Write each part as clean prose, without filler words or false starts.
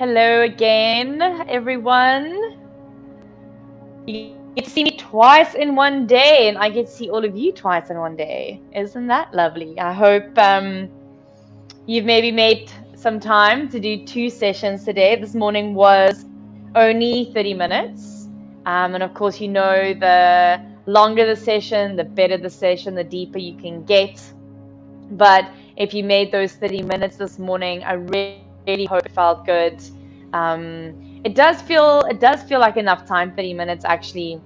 Hello again, everyone. You get to see me twice in one day, and I get to see all of you twice in one day. Isn't that lovely? I hope you've maybe made some time to do 2 sessions today. This morning was only 30 minutes. And of course, the longer the session, the better the session, the deeper you can get. But if you made those 30 minutes this morning, I really hope it felt good. It does feel like enough time, 30 minutes actually.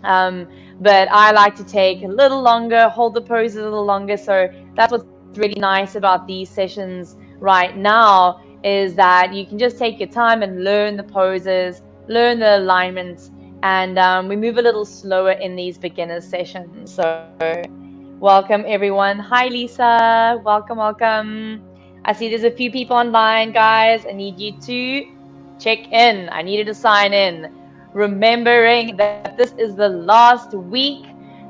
But I like to take a little longer, hold the poses a little longer. So that's what's really nice about these sessions right now, is that you can just take your time and learn the poses, learn the alignments, and we move a little slower in these beginner sessions. So welcome everyone. Hi Lisa, welcome. I see there's a few people online, guys. I need you to check in. I needed to sign in, remembering that this is the last week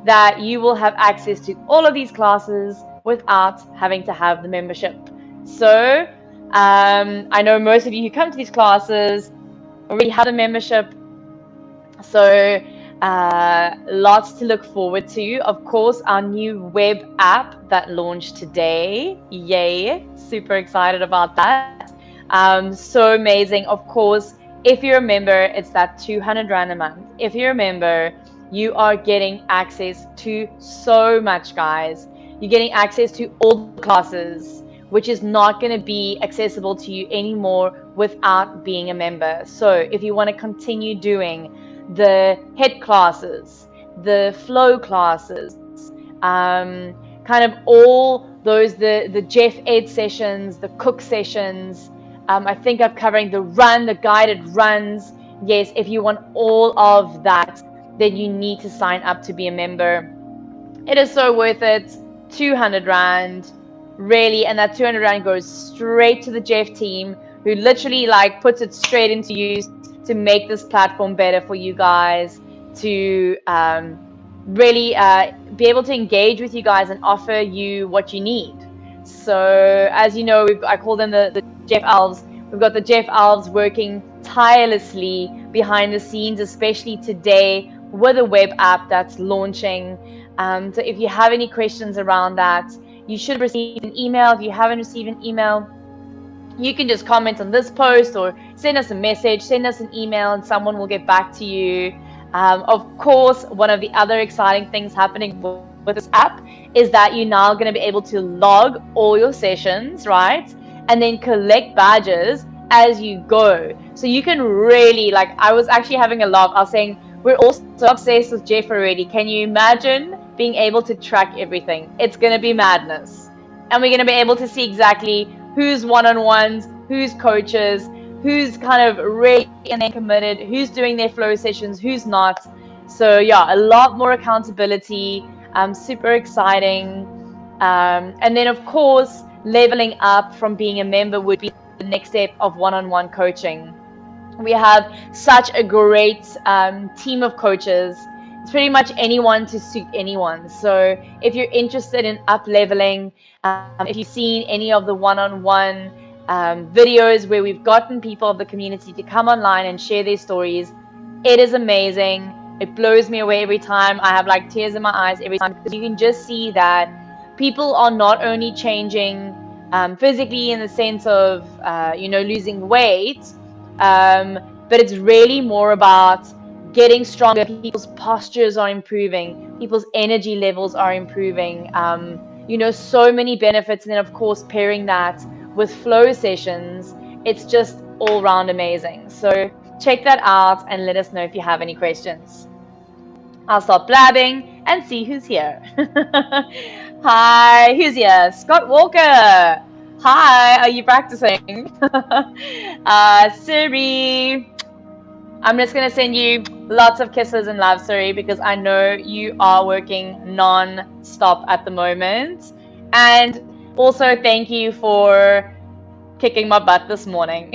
that you will have access to all of these classes without having to have the membership. So I know most of you who come to these classes already have a membership, so lots to look forward to. Of course, our new web app that launched today. Yay, super excited about that. So amazing. Of course, if you're a member, it's that 200 Rand a month. If you're a member, you are getting access to so much, guys. You're getting access to all the classes, which is not going to be accessible to you anymore without being a member. So if you want to continue doing the head classes, the flow classes, kind of all those, the Jeff Ed sessions, the cook sessions, I think I'm covering the guided runs. Yes, if you want all of that, then you need to sign up to be a member. It is so worth it. 200 Rand, really, and that 200 Rand goes straight to the Jeff team, who literally puts it straight into use to make this platform better for you guys, to really be able to engage with you guys and offer you what you need. So as you know, I call them the Jeff Elves. We've got the Jeff Elves working tirelessly behind the scenes, especially today with a web app that's launching. So if you have any questions around that, you should receive an email. If you haven't received an email, you can just comment on this post or send us a message, send us an email, and someone will get back to you. Of course, one of the other exciting things happening with this app is that you're now going to be able to log all your sessions, right? And then collect badges as you go. So you can really, I was actually having a laugh. I was saying, we're all so obsessed with Jeff already. Can you imagine being able to track everything? It's going to be madness. And we're going to be able to see exactly who's one-on-ones, who's coaches, who's kind of really in there committed, who's doing their flow sessions, who's not. So yeah, a lot more accountability, super exciting. And then of course, leveling up from being a member would be the next step of one-on-one coaching. We have such a great team of coaches. It's pretty much anyone to suit anyone. So if you're interested in up-leveling, if you've seen any of the one-on-one videos where we've gotten people of the community to come online and share their stories, it is amazing. It blows me away every time. I have tears in my eyes every time, because you can just see that people are not only changing physically in the sense of losing weight, but it's really more about getting stronger. People's postures are improving, people's energy levels are improving, so many benefits. And then of course, pairing that with flow sessions, it's just all round amazing. So check that out and let us know if you have any questions. I'll stop blabbing and see who's here. Hi, who's here? Scott Walker. Hi, are you practicing? Siri, I'm just going to send you lots of kisses and love, Siri, because I know you are working non-stop at the moment. And also, thank you for kicking my butt this morning.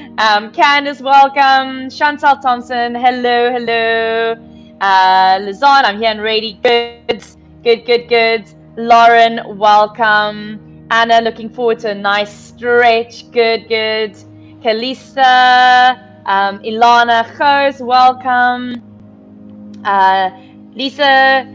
Candice, welcome. Chantal Thompson, hello. Lizanne, I'm here and ready. Good. Lauren, welcome. Anna, looking forward to a nice stretch. Good. Kalisa, Ilana Khoos, welcome. Lisa,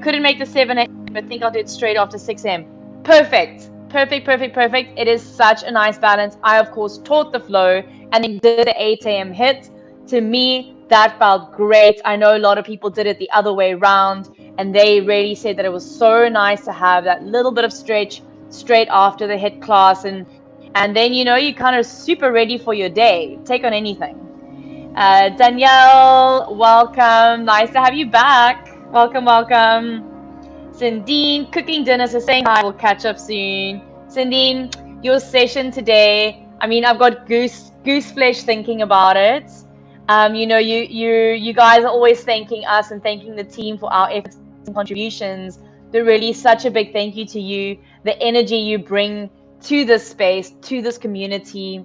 couldn't make the 7 a.m., but think I'll do it straight after 6 a.m. Perfect. It is such a nice balance. I, of course, taught the flow and then did the 8 a.m. hit. To me, that felt great. I know a lot of people did it the other way around, and they really said that it was so nice to have that little bit of stretch straight after the hit class. And then, you're kind of super ready for your day. Take on anything. Danielle, welcome. Nice to have you back. Welcome. Cindine, cooking dinner, so saying hi. We'll catch up soon. Cindine, your session today. I mean, I've got goose flesh thinking about it. You guys are always thanking us and thanking the team for our efforts and contributions. But really, such a big thank you to you. The energy you bring to this space, to this community,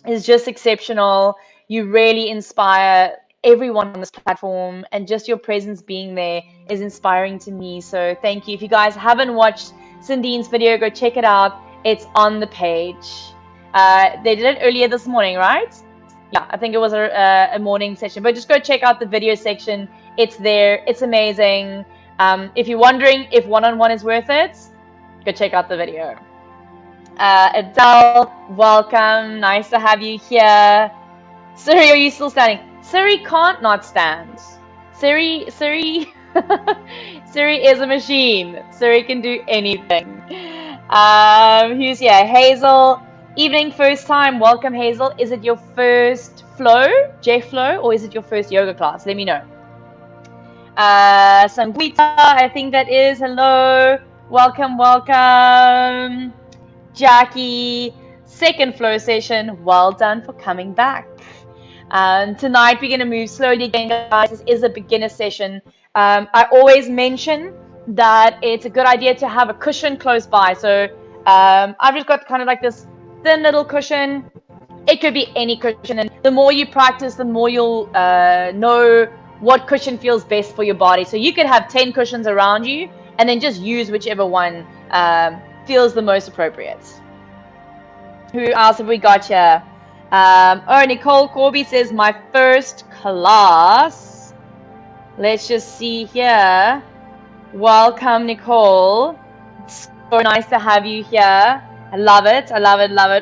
is just exceptional. You really inspire everyone on this platform, and just your presence being there is inspiring to me. So thank you. If you guys haven't watched Cindine's video, go check it out. It's on the page. They did it earlier this morning, right? Yeah, I think it was a morning session, but just go check out the video section. It's there. It's amazing. If you're wondering if one-on-one is worth it, go check out the video. Adele, welcome. Nice to have you here. Siri, are you still standing? Siri can't not stand. Siri Siri is a machine. Siri can do anything. Who's here? Hazel, evening, first time. Welcome, Hazel. Is it your first flow, J flow, or is it your first yoga class? Let me know. Sanguita, I think that is. Hello. Welcome. Jackie, second flow session. Well done for coming back. Tonight we're going to move slowly again, guys. This is a beginner session. I always mention that it's a good idea to have a cushion close by. So I've just got kind of like this thin little cushion. It could be any cushion, and the more you practice, the more you'll know what cushion feels best for your body. So you could have 10 cushions around you and then just use whichever one feels the most appropriate. Who else have we got here? Nicole Corby says, my first class. Let's just see here. Welcome, Nicole. It's so nice to have you here. I love it.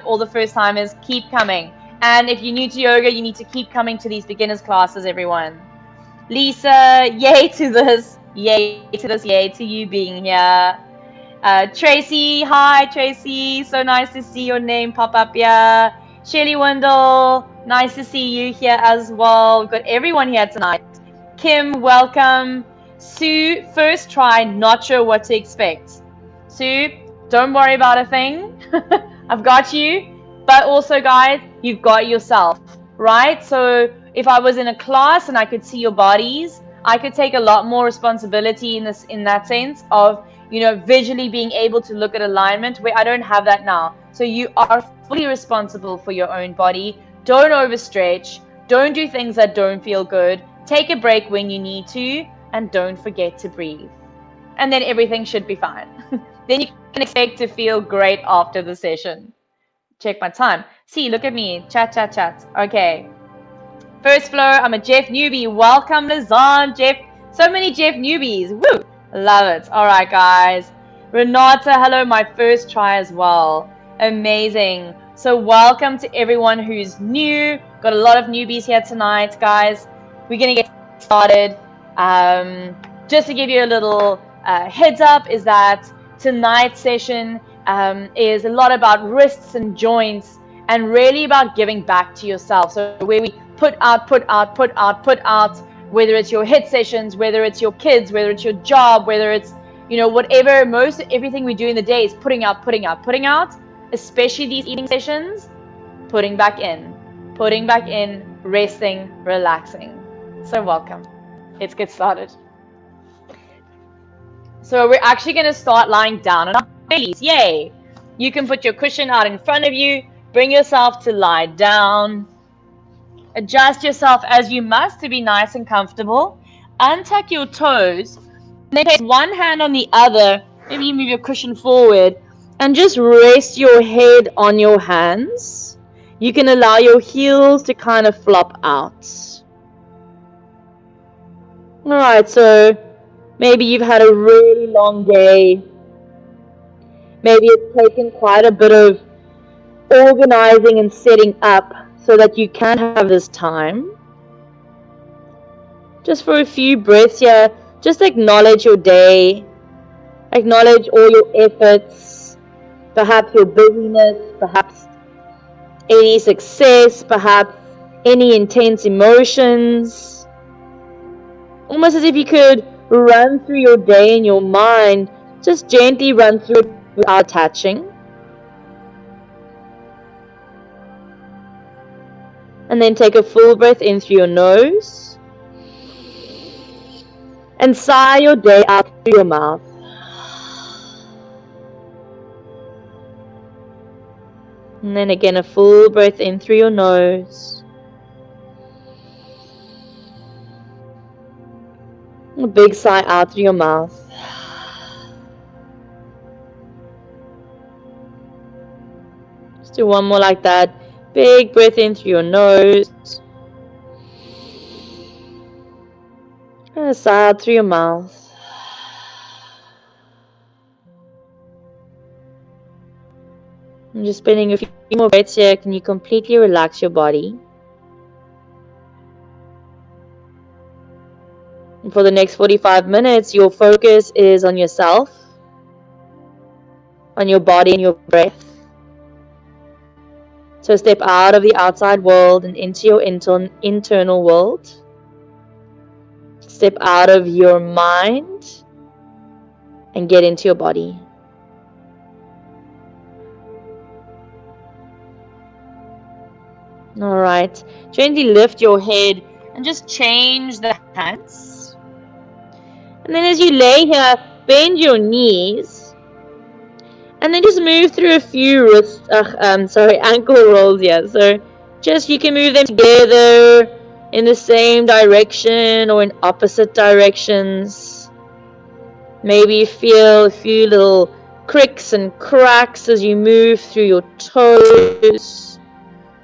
All the first timers, keep coming. And if you're new to yoga, you need to keep coming to these beginners classes, everyone. Lisa, yay to this. Yay to you being here. Tracy, hi Tracy. So nice to see your name pop up here. Shelly Wendell, nice to see you here as well. We've got everyone here tonight. Kim, welcome. Sue, first try, not sure what to expect. Sue, don't worry about a thing. I've got you. But also, guys, you've got yourself, right? So if I was in a class and I could see your bodies, I could take a lot more responsibility in that sense of, visually being able to look at alignment, where I don't have that now. So you are fully responsible for your own body. Don't overstretch. Don't do things that don't feel good. Take a break when you need to, and don't forget to breathe. And then everything should be fine. Then you can expect to feel great after the session. Check my time. See, look at me. Chat. Okay. First flow, I'm a Jeff newbie. Welcome, Lazan. Jeff. So many Jeff newbies. Woo! Love it. All right, guys. Renata, hello. My first try as well. Amazing. So welcome to everyone who's new. Got a lot of newbies here tonight, guys. We're going to get started. Just to give you a little heads up is that tonight's session is a lot about wrists and joints, and really about giving back to yourself. So where we put out, whether it's your hit sessions, whether it's your kids, whether it's your job, whether it's, whatever, everything we do in the day is putting out, especially these eating sessions, putting back in, resting, relaxing. So welcome. Let's get started. So we're actually going to start lying down on our bellies. Yay! You can put your cushion out in front of you. Bring yourself to lie down. Adjust yourself as you must to be nice and comfortable. Untuck your toes. Then place one hand on the other. Maybe you move your cushion forward. And just rest your head on your hands. You can allow your heels to kind of flop out. Alright, so maybe you've had a really long day. Maybe it's taken quite a bit of organizing and setting up so that you can have this time. Just for a few breaths here, just acknowledge your day. Acknowledge all your efforts, perhaps your busyness, perhaps any success, perhaps any intense emotions. Almost as if you could run through your day in your mind, just gently run through it without attaching. And then take a full breath in through your nose. And sigh your day out through your mouth. And then again a full breath in through your nose. A big sigh out through your mouth. Just do one more like that. Big breath in through your nose. And a sigh out through your mouth. I'm just spending a few more breaths here. Can you completely relax your body? And for the next 45 minutes, your focus is on yourself, on your body and your breath. So step out of the outside world and into your internal world. Step out of your mind and get into your body. Alright, gently lift your head and just change the hands. And then as you lay here, bend your knees. And then just move through a few ankle rolls here. So just you can move them together in the same direction or in opposite directions. Maybe you feel a few little cricks and cracks as you move through your toes,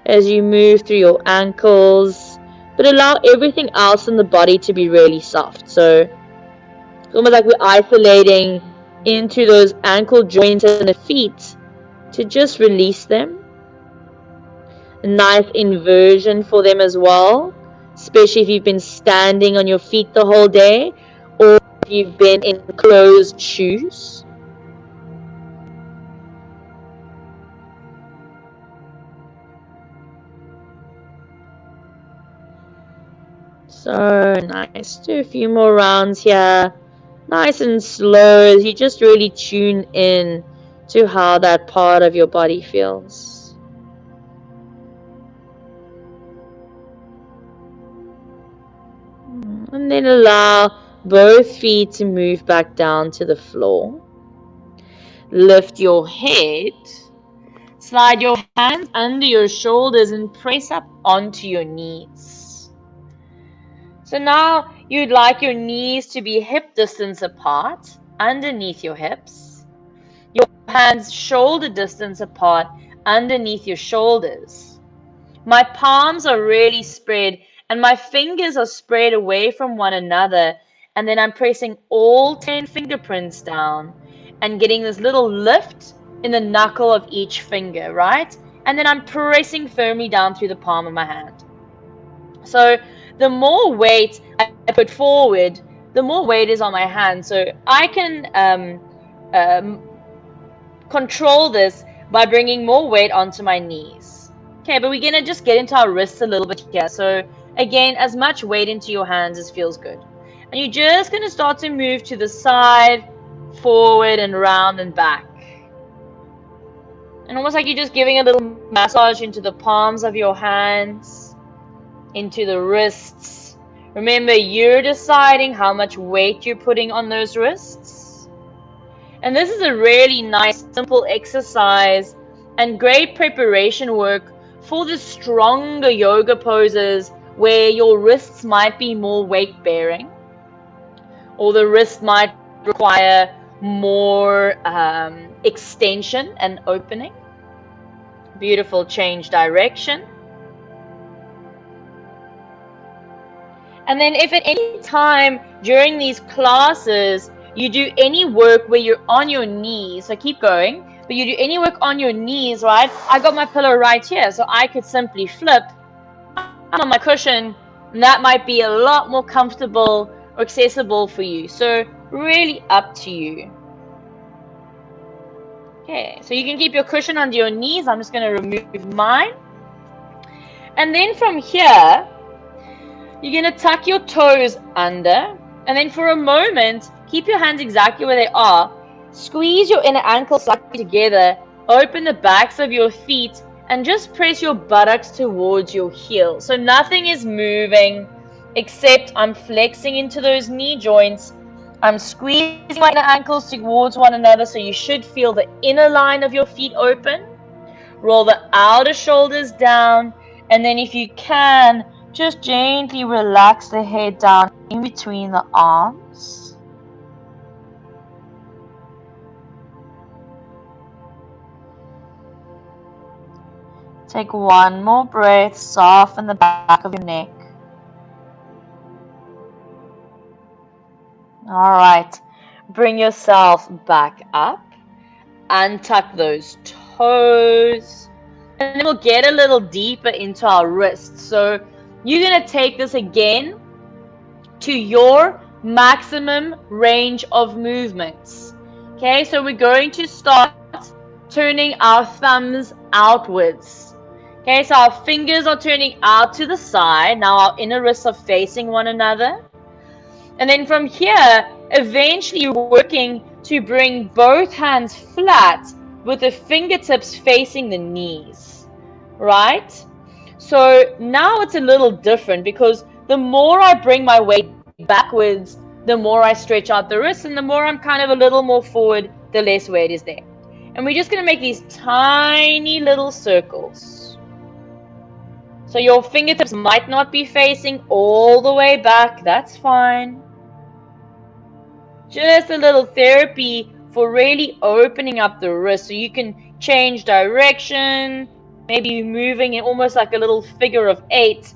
as you move through your ankles, but allow everything else in the body to be really soft. So it's almost like we're isolating into those ankle joints and the feet to just release them. A nice inversion for them as well, especially if you've been standing on your feet the whole day or if you've been in closed shoes. So nice. Do a few more rounds here. Nice and slow as you just really tune in to how that part of your body feels. And then allow both feet to move back down to the floor. Lift your head. Slide your hands under your shoulders and press up onto your knees. So now you'd like your knees to be hip distance apart, underneath your hips. Your hands shoulder distance apart, underneath your shoulders. My palms are really spread and my fingers are spread away from one another. And then I'm pressing all 10 fingerprints down and getting this little lift in the knuckle of each finger, right? And then I'm pressing firmly down through the palm of my hand. So the more weight I put forward, the more weight is on my hand. So I can control this by bringing more weight onto my knees. Okay, but we're going to just get into our wrists a little bit here. So again, as much weight into your hands as feels good. And you're just going to start to move to the side, forward and round and back. And almost like you're just giving a little massage into the palms of your hands, into the wrists. Remember, you're deciding how much weight you're putting on those wrists. And this is a really nice, simple exercise and great preparation work for the stronger yoga poses where your wrists might be more weight bearing, or the wrist might require more extension and opening. Beautiful. Change direction. And then if at any time during these classes you do any work where you're on your knees, so keep going, but you do any work on your knees, right? I got my pillow right here, so I could simply flip on my cushion, and that might be a lot more comfortable or accessible for you. So really up to you. Okay, so you can keep your cushion under your knees. I'm just going to remove mine. And then from here, you're going to tuck your toes under. And then for a moment, keep your hands exactly where they are. Squeeze your inner ankles slightly together. Open the backs of your feet. And just press your buttocks towards your heels. So nothing is moving except I'm flexing into those knee joints. I'm squeezing my inner ankles towards one another, so you should feel the inner line of your feet open. Roll the outer shoulders down, and then if you can, just gently relax the head down in between the arms. Take one more breath, soften the back of your neck. All right, bring yourself back up, untuck those toes, and then we'll get a little deeper into our wrists. So you're going to take this again to your maximum range of movements. Okay, so we're going to start turning our thumbs outwards. Okay, so our fingers are turning out to the side. Now our inner wrists are facing one another. And then from here, eventually you're working to bring both hands flat with the fingertips facing the knees, right? So now it's a little different because the more I bring my weight backwards, the more I stretch out the wrists, and the more I'm kind of a little more forward, the less weight is there. And we're just going to make these tiny little circles. So your fingertips might not be facing all the way back. That's fine. Just a little therapy for really opening up the wrist, so you can change direction, maybe moving in almost like a little figure of 8.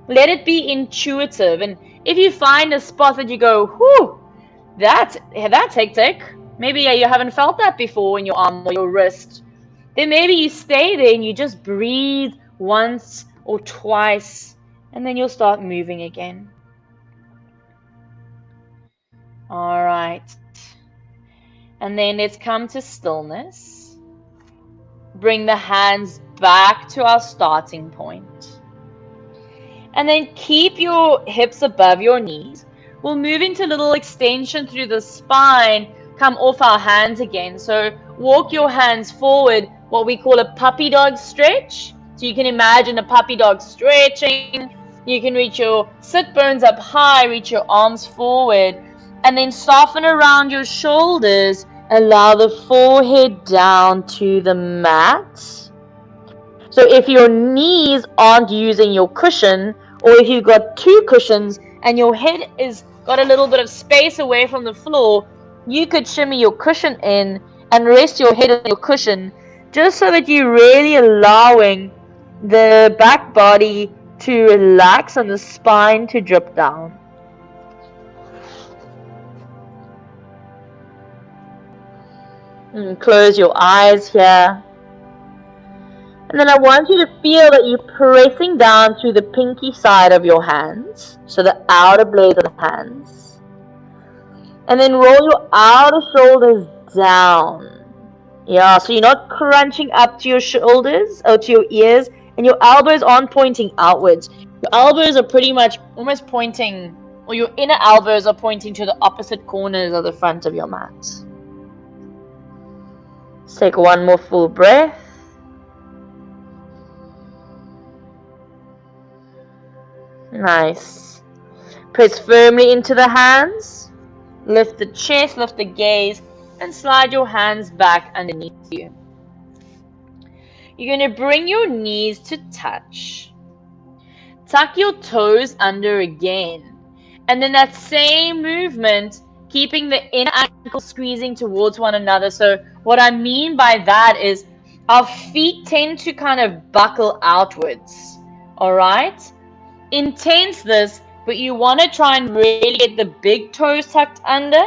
Let it be intuitive. And if you find a spot that you go, whew, that's hectic, maybe you haven't felt that before in your arm or your wrist, then maybe you stay there and you just breathe once or twice, and then you'll start moving again. All right. And then let's come to stillness. Bring the hands back to our starting point. And then keep your hips above your knees. We'll move into a little extension through the spine. Come off our hands again. So walk your hands forward, what we call a puppy dog stretch. So you can imagine a puppy dog stretching. You can reach your sit bones up high, reach your arms forward. And then soften around your shoulders. Allow the forehead down to the mat. So if your knees aren't using your cushion, or if you've got 2 cushions and your head is got a little bit of space away from the floor, you could shimmy your cushion in and rest your head on your cushion, just so that you're really allowing the back body to relax and the spine to drip down. And close your eyes here. And then I want you to feel that you're pressing down through the pinky side of your hands, so the outer blades of the hands. And then roll your outer shoulders down. Yeah, so you're not crunching up to your shoulders or to your ears, and your elbows aren't pointing outwards. Your elbows are pretty much almost pointing, or your inner elbows are pointing to the opposite corners of the front of your mat. Let's take one more full breath. Nice. Press firmly into the hands. Lift the chest, lift the gaze, and slide your hands back underneath you. You're going to bring your knees to touch. Tuck your toes under again. And then that same movement, keeping the inner ankles squeezing towards one another. So what I mean by that is our feet tend to kind of buckle outwards. All right? Intense this, but you want to try and really get the big toes tucked under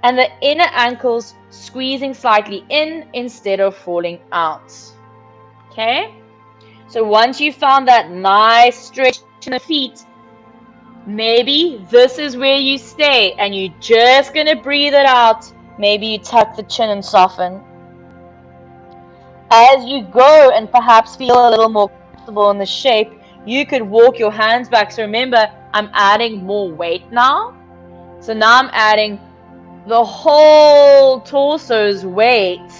and the inner ankles squeezing slightly in instead of falling out. Okay? So once you found that nice stretch in the feet, maybe this is where you stay and you're just going to breathe it out. Maybe you tuck the chin and soften. As you go and perhaps feel a little more comfortable in the shape, you could walk your hands back. So remember, I'm adding more weight now. So now I'm adding the whole torso's weight.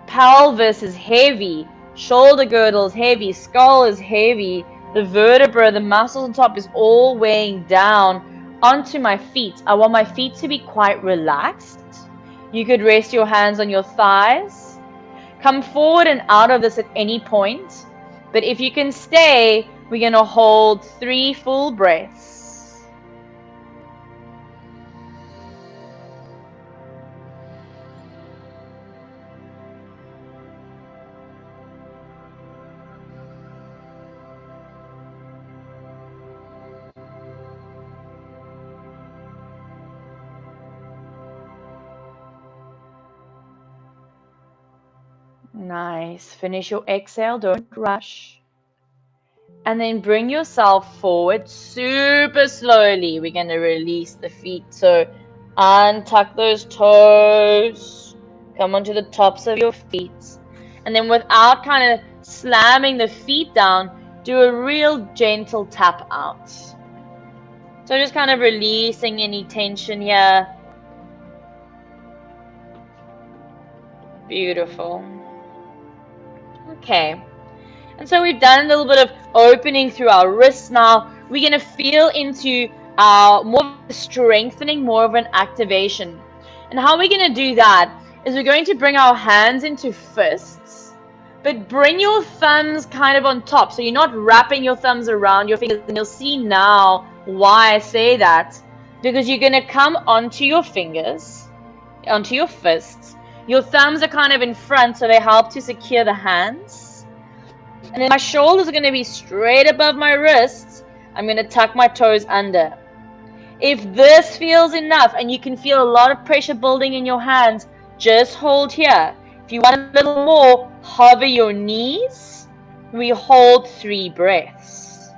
Pelvis is heavy, shoulder girdle is heavy, skull is heavy, the vertebra, the muscles on top is all weighing down onto my feet. I want my feet to be quite relaxed. You could rest your hands on your thighs. Come forward and out of this at any point. But if you can stay, we're going to hold 3 full breaths. Nice. Finish your exhale. Don't rush. And then bring yourself forward super slowly. We're going to release the feet. So untuck those toes. Come onto the tops of your feet. And then without kind of slamming the feet down, do a real gentle tap out. So just kind of releasing any tension here. Beautiful. Okay. And so we've done a little bit of opening through our wrists now. We're going to feel into our more strengthening, more of an activation. And how we're going to do that is we're going to bring our hands into fists, but bring your thumbs kind of on top. So you're not wrapping your thumbs around your fingers. And you'll see now why I say that. Because you're going to come onto your fingers, onto your fists. Your thumbs are kind of in front, so they help to secure the hands. And then my shoulders are going to be straight above my wrists. I'm going to tuck my toes under. If this feels enough and you can feel a lot of pressure building in your hands, just hold here. If you want a little more, hover your knees. We hold 3 breaths.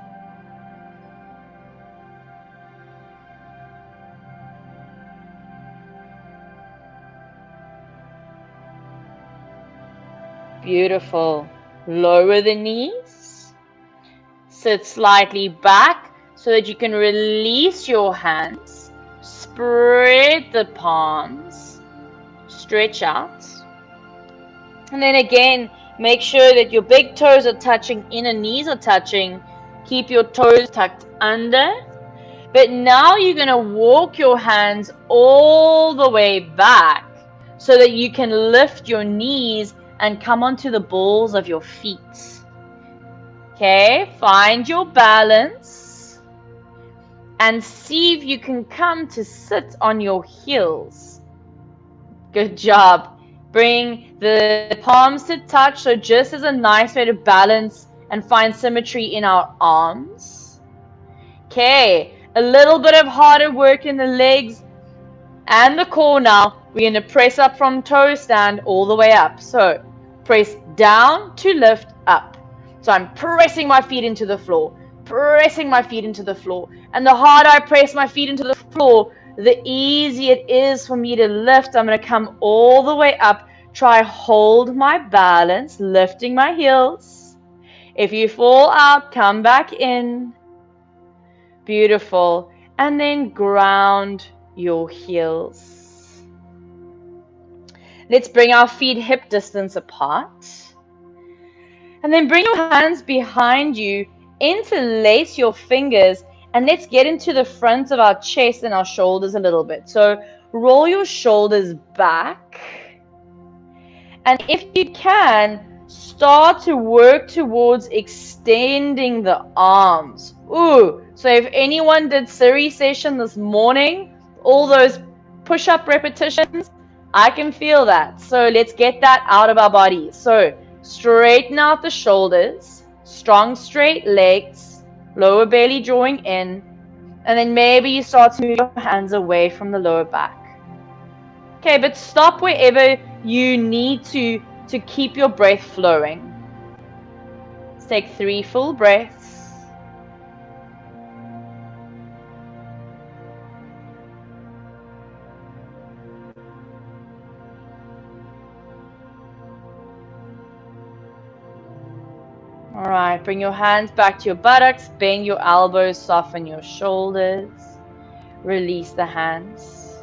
Beautiful. Lower the knees. Sit slightly back so that you can release your hands. Spread the palms. Stretch out. And then again, make sure that your big toes are touching, inner knees are touching. Keep your toes tucked under. But now you're going to walk your hands all the way back so that you can lift your knees and come onto the balls of your feet. Okay, find your balance and see if you can come to sit on your heels. Good job. Bring the palms to touch, so just as a nice way to balance and find symmetry in our arms. Okay, a little bit of harder work in the legs and the core now. We're going to press up from toe stand all the way up. So press down to lift up. So I'm pressing my feet into the floor, pressing my feet into the floor. And the harder I press my feet into the floor, the easier it is for me to lift. I'm going to come all the way up. Try hold my balance, lifting my heels. If you fall out, come back in. Beautiful. And then ground your heels. Let's bring our feet hip distance apart. And then bring your hands behind you, interlace your fingers, and let's get into the front of our chest and our shoulders a little bit. So roll your shoulders back. And if you can, start to work towards extending the arms. Ooh, so if anyone did Siri session this morning, all those push-up repetitions, I can feel that. So let's get that out of our bodies. So Straighten out the shoulders, strong straight legs, lower belly drawing in, and then maybe you start to move your hands away from the lower back. Okay, but stop wherever you need to keep your breath flowing. Let's take 3 full breaths. All right, bring your hands back to your buttocks, bend your elbows, soften your shoulders, release the hands.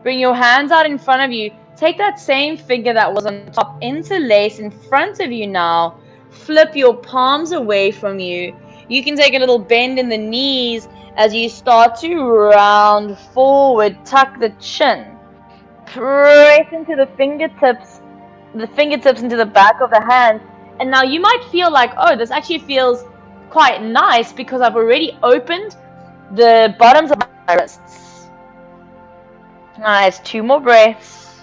Bring your hands out in front of you. Take that same finger that was on top, interlace in front of you now. Flip your palms away from you. You can take a little bend in the knees as you start to round forward, tuck the chin. Press into the fingertips into the back of the hand. And now you might feel like, oh, this actually feels quite nice because I've already opened the bottoms of my wrists. Nice, 2 more breaths.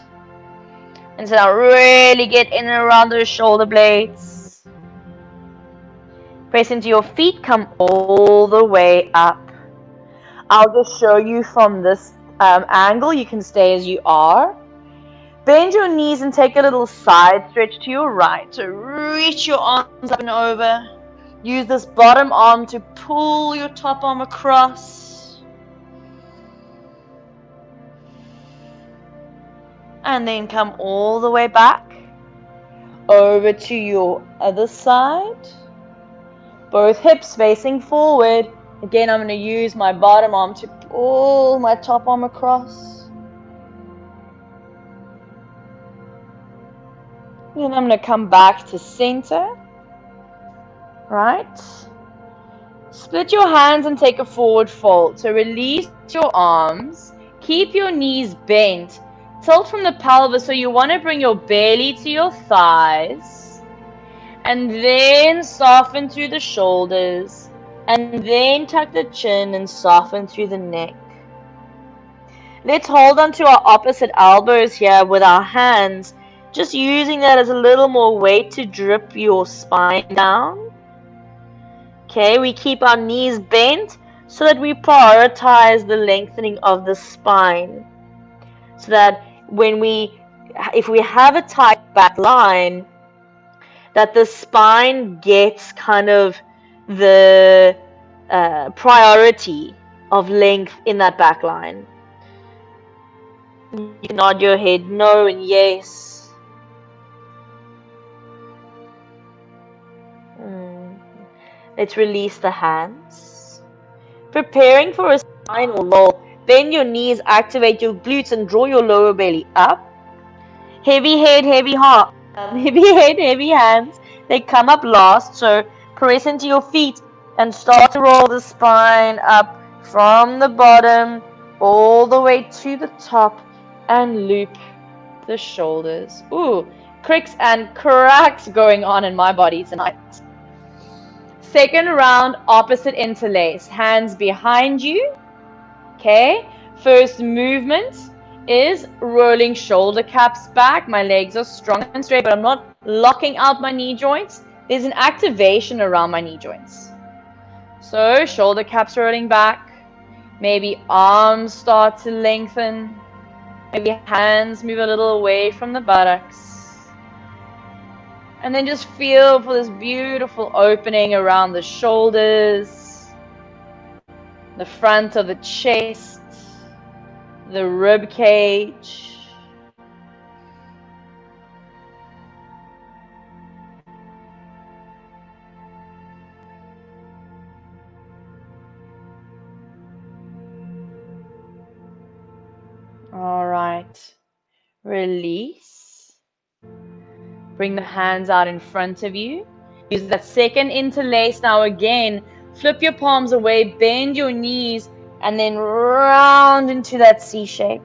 And so now really get in and around those shoulder blades. Press into your feet, come all the way up. I'll just show you from this angle. You can stay as you are. Bend your knees and take a little side stretch to your right. So reach your arms up and over. Use this bottom arm to pull your top arm across. And then come all the way back. Over to your other side. Both hips facing forward. Again, I'm going to use my bottom arm to pull my top arm across. Then I'm going to come back to center. Right. Split your hands and take a forward fold. So release your arms. Keep your knees bent. Tilt from the pelvis. So you want to bring your belly to your thighs. And then soften through the shoulders. And then tuck the chin and soften through the neck. Let's hold on to our opposite elbows here with our hands. Just using that as a little more weight to drip your spine down. Okay, we keep our knees bent so that we prioritize the lengthening of the spine. So that if we have a tight back line, that the spine gets kind of the priority of length in that back line. You can nod your head no and yes. Let's release the hands. Preparing for a spinal lull. Bend your knees, activate your glutes, and draw your lower belly up. Heavy head, heavy heart. Heavy head, heavy hands. They come up last, so press into your feet and start to roll the spine up from the bottom all the way to the top and loop the shoulders. Ooh, cricks and cracks going on in my body tonight. Second round, opposite interlace. Hands behind you. Okay. First movement is rolling shoulder caps back. My legs are strong and straight, but I'm not locking out my knee joints. There's an activation around my knee joints. So shoulder caps rolling back. Maybe arms start to lengthen. Maybe hands move a little away from the buttocks. And then just feel for this beautiful opening around the shoulders, the front of the chest, the rib cage. All right. Release. Bring the hands out in front of you. Use that second interlace now again. Flip your palms away, bend your knees, and then round into that C shape.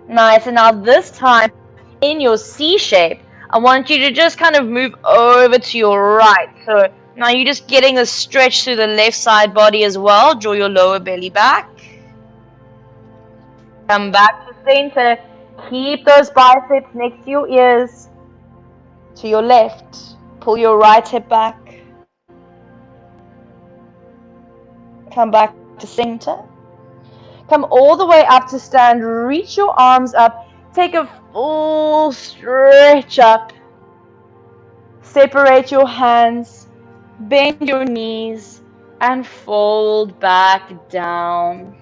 Nice. And now this time, in your C shape, I want you to just kind of move over to your right. So now you're just getting a stretch through the left side body as well. Draw your lower belly back. Come back to center. Keep those biceps next to your ears. To your left. Pull your right hip back. Come back to center. Come all the way up to stand. Reach your arms up. Take a full stretch up. Separate your hands. Bend your knees and fold back down.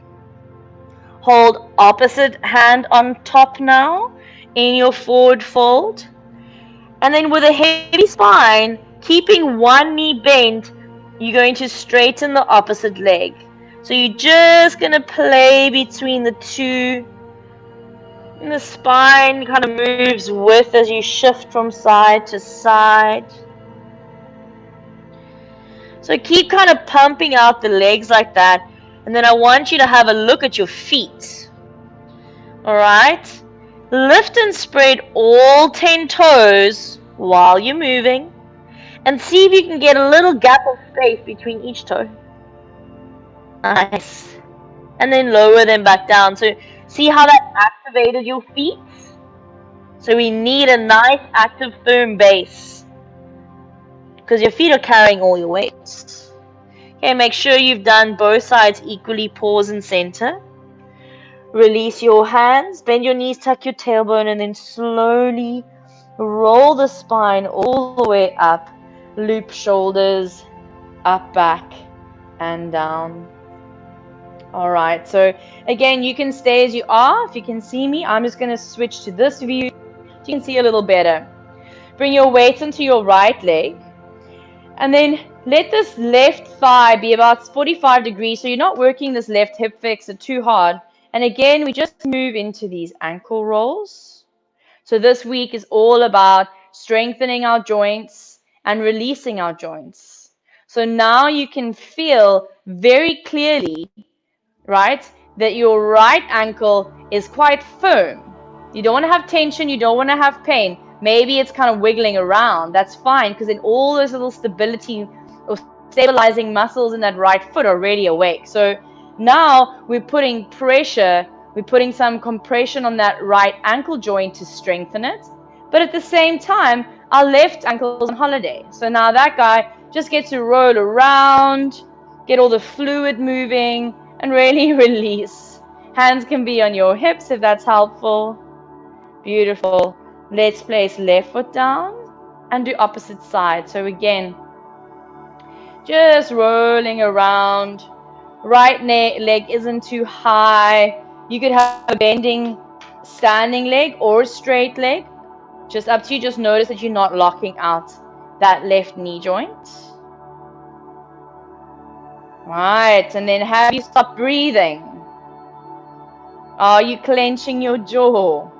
Hold opposite hand on top now in your forward fold. And then with a heavy spine, keeping one knee bent, you're going to straighten the opposite leg. So you're just going to play between the two. And the spine kind of moves with as you shift from side to side. So keep kind of pumping out the legs like that. And then I want you to have a look at your feet. Alright? Lift and spread all 10 toes while you're moving. And see if you can get a little gap of space between each toe. Nice. And then lower them back down. So see how that activated your feet? So we need a nice active firm base. Because your feet are carrying all your weight. Okay, make sure you've done both sides equally. Pause and center. Release your hands, bend your knees, tuck your tailbone, and then slowly roll the spine all the way up. Loop shoulders, up, back, and down. Alright, so again, you can stay as you are. If you can see me, I'm just going to switch to this view so you can see a little better. Bring your weight into your right leg. And then let this left thigh be about 45 degrees. So you're not working this left hip flexor too hard. And again, we just move into these ankle rolls. So this week is all about strengthening our joints and releasing our joints. So now you can feel very clearly, right, that your right ankle is quite firm. You don't want to have tension. You don't want to have pain. Maybe it's kind of wiggling around. That's fine, because then all those little stability or stabilizing muscles in that right foot are really awake. So now we're putting pressure, we're putting some compression on that right ankle joint to strengthen it. But at the same time, our left ankle's on holiday. So now that guy just gets to roll around, get all the fluid moving, and really release. Hands can be on your hips if that's helpful. Beautiful. Let's place left foot down and do opposite side. So again, just rolling around. Right leg isn't too high. You could have a bending standing leg or a straight leg. Just up to you. Just notice that you're not locking out that left knee joint. Right, and then have you stop breathing? Are you clenching your jaw?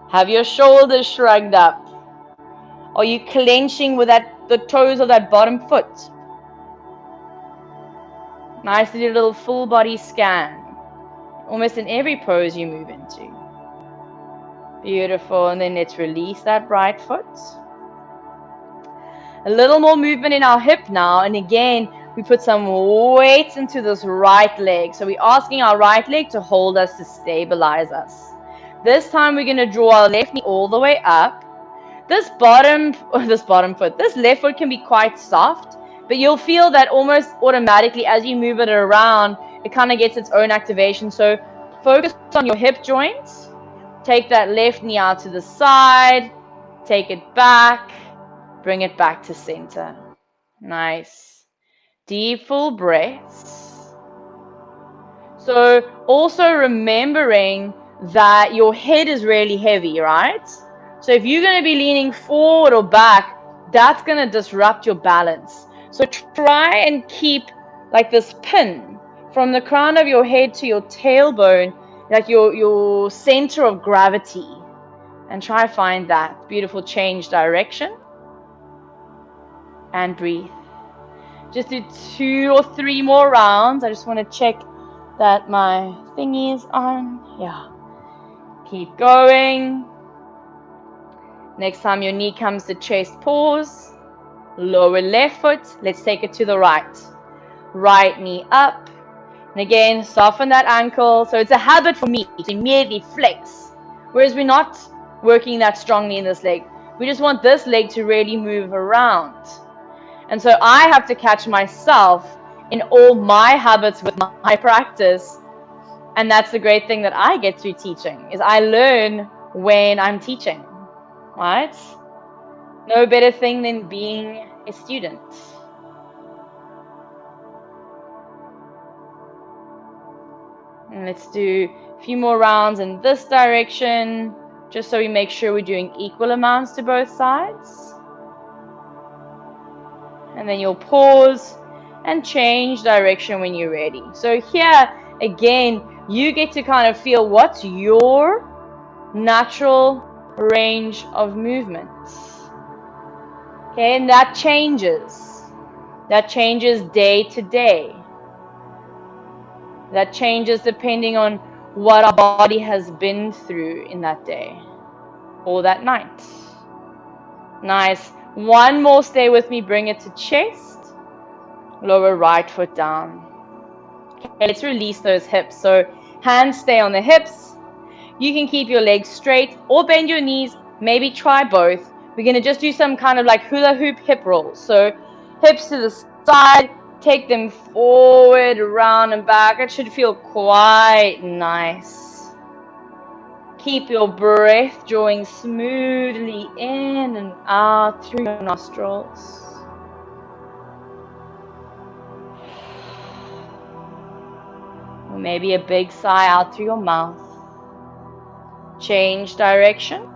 Have your shoulders shrugged up? Are you clenching with the toes of that bottom foot? Nicely do a little full body scan. Almost in every pose you move into. Beautiful. And then let's release that right foot. A little more movement in our hip now. And again, we put some weight into this right leg. So we're asking our right leg to hold us, to stabilize us. This time we're going to draw our left knee all the way up. This left foot can be quite soft, but you'll feel that almost automatically as you move it around, it kind of gets its own activation. So focus on your hip joints. Take that left knee out to the side. Take it back. Bring it back to center. Nice. Deep, full breaths. So also remembering that your head is really heavy, right? So if you're going to be leaning forward or back, that's going to disrupt your balance. So try and keep like this pin from the crown of your head to your tailbone, like your center of gravity. And try to find that. Beautiful. Change direction. And breathe. Just do 2 or 3 more rounds. I just want to check that my thingy is on. Yeah. Keep going. Next time your knee comes to chest, pause. Lower left foot. Let's take it to the right. Right knee up. And again, soften that ankle. So it's a habit for me to immediately flex Whereas we're not working that strongly in this leg. We just want this leg to really move around. And so I have to catch myself in all my habits with my practice. And that's the great thing that I get through teaching, is I learn when I'm teaching, right? No better thing than being a student. And let's do a few more rounds in this direction, just so we make sure we're doing equal amounts to both sides. And then you'll pause and change direction when you're ready. So here, again, you get to kind of feel what's your natural range of movement. Okay, and that changes. That changes day to day. That changes depending on what our body has been through in that day or that night. Nice. One more, stay with me, bring it to chest. Lower right foot down. Okay, let's release those hips. So hands stay on the hips. You can keep your legs straight or bend your knees. Maybe try both. We're going to just do some kind of like hula hoop hip rolls. So hips to the side, take them forward, around and back. It should feel quite nice. Keep your breath drawing smoothly in and out through your nostrils. Or maybe a big sigh out through your mouth. Change direction.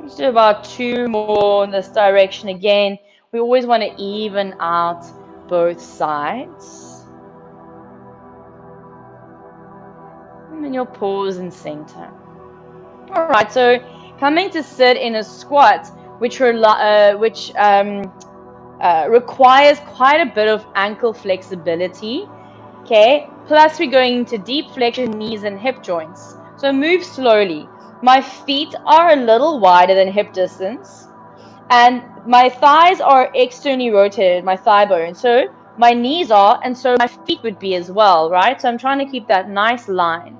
Let's do about 2 more in this direction again. We always want to even out both sides. And then you'll pause and center. All right, so coming to sit in a squat, which requires quite a bit of ankle flexibility. Okay, plus we're going into deep flexion, knees and hip joints. So move slowly. My feet are a little wider than hip distance, and my thighs are externally rotated, my thigh bone. So my knees are, and so my feet would be as well, right? So I'm trying to keep that nice line.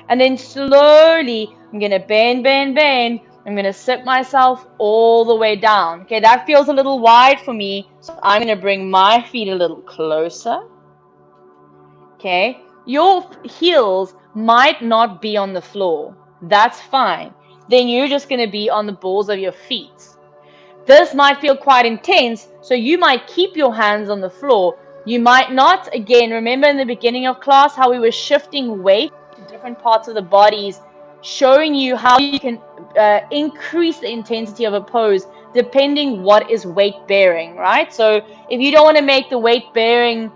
And then slowly, I'm going to bend, bend, bend. I'm going to sit myself all the way down. Okay, that feels a little wide for me, so I'm going to bring my feet a little closer. Okay, your heels might not be on the floor. That's fine. Then you're just going to be on the balls of your feet. This might feel quite intense, so you might keep your hands on the floor. You might not. Again, remember in the beginning of class how we were shifting weight to different parts of the bodies, showing you how you can increase the intensity of a pose depending what is weight bearing, right? So if you don't want to make the weight bearing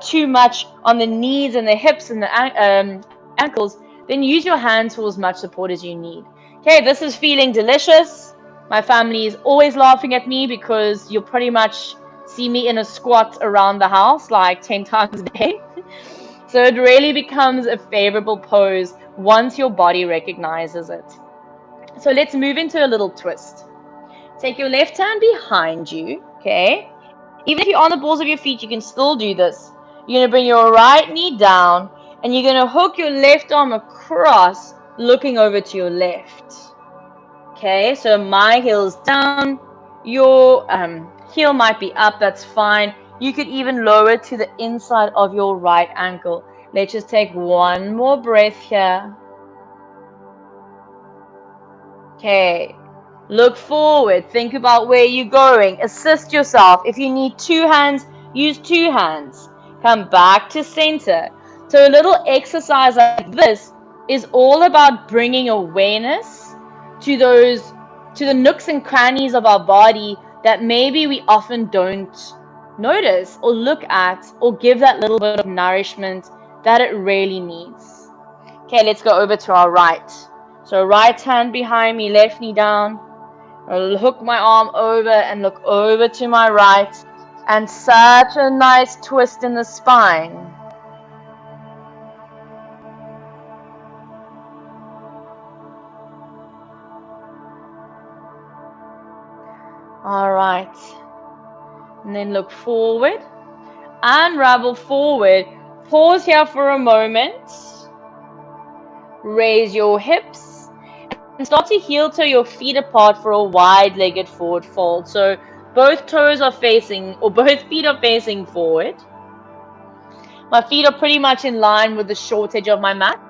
too much on the knees and the hips and the ankles, then use your hands for as much support as you need. Okay, this is feeling delicious. My family is always laughing at me because you'll pretty much see me in a squat around the house like 10 times a day. So it really becomes a favorable pose once your body recognizes it. So let's move into a little twist. Take your left hand behind you, okay? Even if you're on the balls of your feet, you can still do this. You're going to bring your right knee down, and you're going to hook your left arm across, looking over to your left. Okay, so my heel's down, your heel might be up, that's fine. You could even lower it to the inside of your right ankle. Let's just take one more breath here. Okay, look forward, think about where you're going, assist yourself. If you need 2 hands, use 2 hands. Come back to center. So a little exercise like this is all about bringing awareness to the nooks and crannies of our body that maybe we often don't notice or look at or give that little bit of nourishment that it really needs. Okay, let's go over to our right. So right hand behind me, left knee down. I'll hook my arm over and look over to my right. And such a nice twist in the spine. All right. Right. And then look forward. Unravel forward. Pause here for a moment. Raise your hips. And start to heel toe your feet apart for a wide-legged forward fold. So both toes are facing, or both feet are facing forward. My feet are pretty much in line with the short edge of my mat.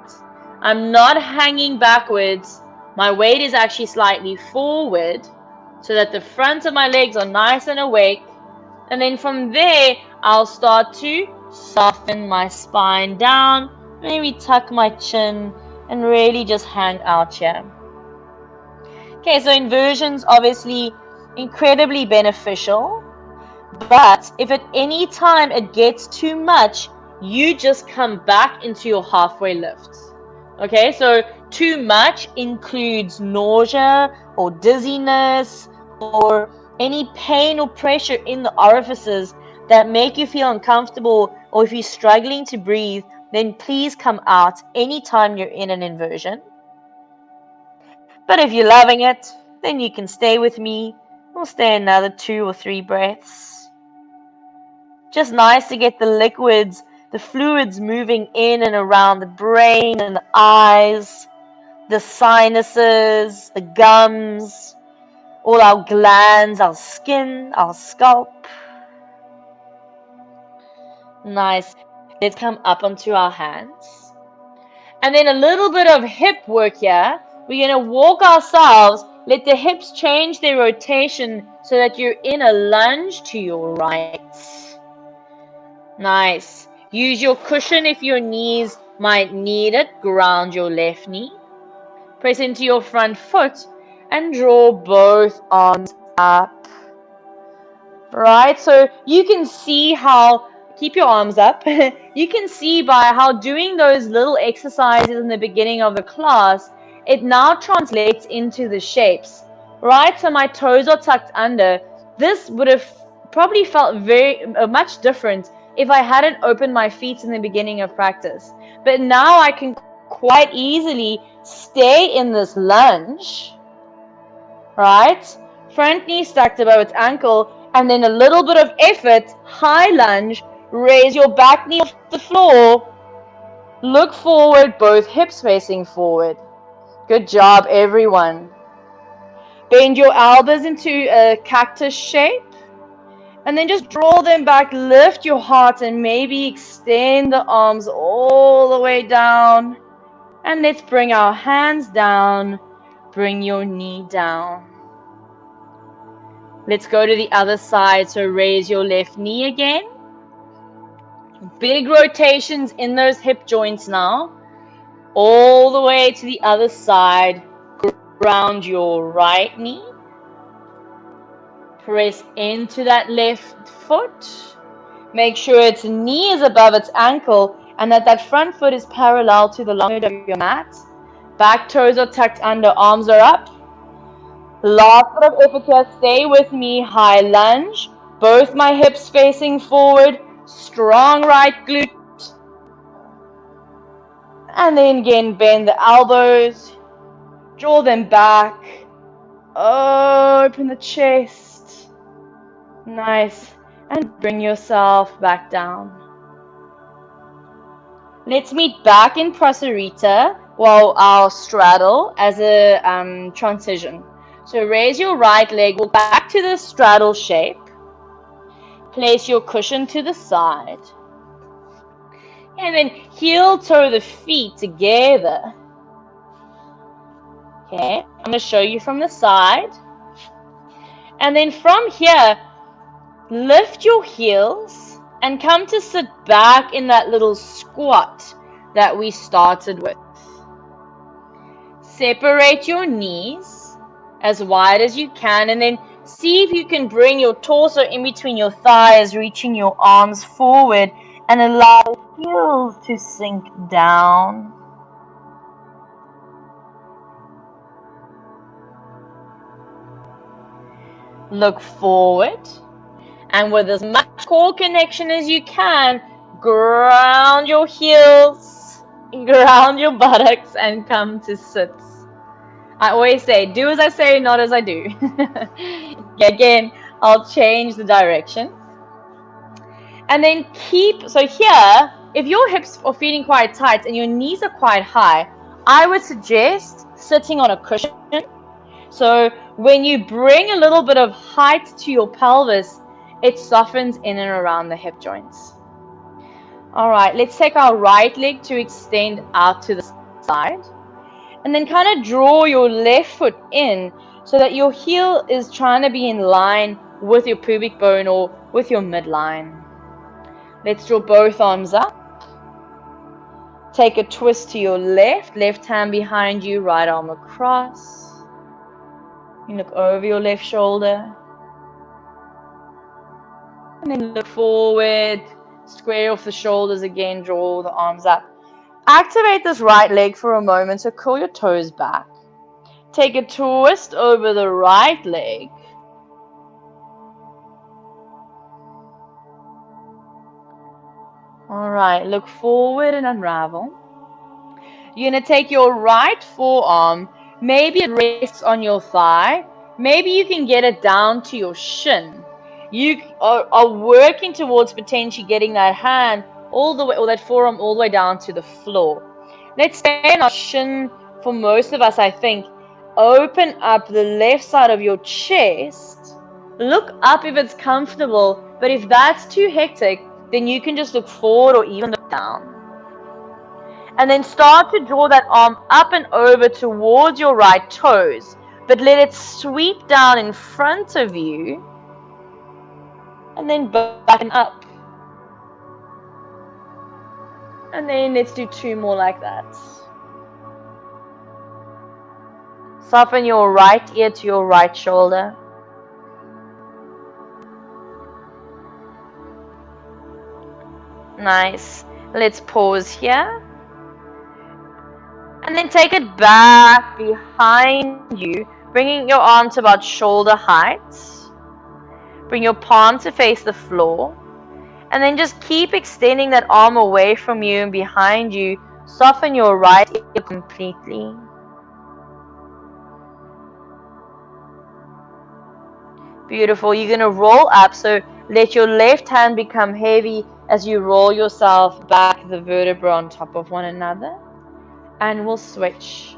I'm not hanging backwards. My weight is actually slightly forward so that the front of my legs are nice and awake. And then from there, I'll start to soften my spine down, maybe tuck my chin, and really just hang out here. Okay, so inversions obviously incredibly beneficial, but if at any time it gets too much, you just come back into your halfway lift. Okay, so too much includes nausea or dizziness or any pain or pressure in the orifices that make you feel uncomfortable, or if you're struggling to breathe, then please come out anytime you're in an inversion. But if you're loving it, then you can stay with me. We'll stay another 2 or 3 breaths. Just nice to get the liquids, the fluids moving in and around the brain and the eyes, the sinuses, the gums, all our glands, our skin, our scalp. Nice. Let's come up onto our hands. And then a little bit of hip work here. We're going to walk ourselves, let the hips change their rotation so that you're in a lunge to your right. Nice. Use your cushion if your knees might need it. Ground your left knee. Press into your front foot and draw both arms up. Right, so you can see how, keep your arms up, you can see by how doing those little exercises in the beginning of the class, it now translates into the shapes. Right, so my toes are tucked under. This would have probably felt much different if I hadn't opened my feet in the beginning of practice. But now I can quite easily stay in this lunge, right? Front knee stacked above its ankle, and then a little bit of effort, high lunge, raise your back knee off the floor, look forward, both hips facing forward. Good job, everyone. Bend your elbows into a cactus shape, and then just draw them back, lift your heart, and maybe extend the arms all the way down. And let's bring our hands down, bring your knee down. Let's go to the other side, so raise your left knee again. Big rotations in those hip joints now. All the way to the other side, ground your right knee. Press into that left foot. Make sure its knee is above its ankle and that front foot is parallel to the long edge of your mat. Back toes are tucked under, arms are up. Last bit of effort here, stay with me, high lunge. Both my hips facing forward, strong right glute. And then again, bend the elbows, draw them back, open the chest. Nice. And bring yourself back down. Let's meet back in Prasarita while I'll straddle as a transition. So raise your right leg, walk back to the straddle shape. Place your cushion to the side. And then heel toe the feet together. Okay, I'm going to show you from the side. And then from here, lift your heels and come to sit back in that little squat that we started with. Separate your knees as wide as you can, and then see if you can bring your torso in between your thighs, reaching your arms forward, and allow the heels to sink down. Look forward, and with as much core connection as you can, ground your heels, ground your buttocks, and come to sit. I always say, do as I say, not as I do. Again, I'll change the direction. And then so here, if your hips are feeling quite tight and your knees are quite high, I would suggest sitting on a cushion. So when you bring a little bit of height to your pelvis, it softens in and around the hip joints. All right, let's take our right leg to extend out to the side. And then kind of draw your left foot in so that your heel is trying to be in line with your pubic bone or with your midline. Let's draw both arms up. Take a twist to your left hand behind you, right arm across. You look over your left shoulder. And then look forward, square off the shoulders again, draw the arms up. Activate this right leg for a moment, so curl your toes back. Take a twist over the right leg. All right, look forward and unravel. You're going to take your right forearm, maybe it rests on your thigh, maybe you can get it down to your shin. You are working towards potentially getting that hand all the way, or that forearm all the way down to the floor. Let's stay in our shin for most of us, I think. Open up the left side of your chest. Look up if it's comfortable, but if that's too hectic, then you can just look forward or even look down. And then start to draw that arm up and over towards your right toes, but let it sweep down in front of you, and then back and up. And then let's do 2 more like that. Soften your right ear to your right shoulder. Nice. Let's pause here. And then take it back behind you, bringing your arm to about shoulder height. Bring your palm to face the floor. And then just keep extending that arm away from you and behind you. Soften your right ear completely. Beautiful. You're going to roll up, so let your left hand become heavy as you roll yourself back, the vertebrae on top of one another. And we'll switch.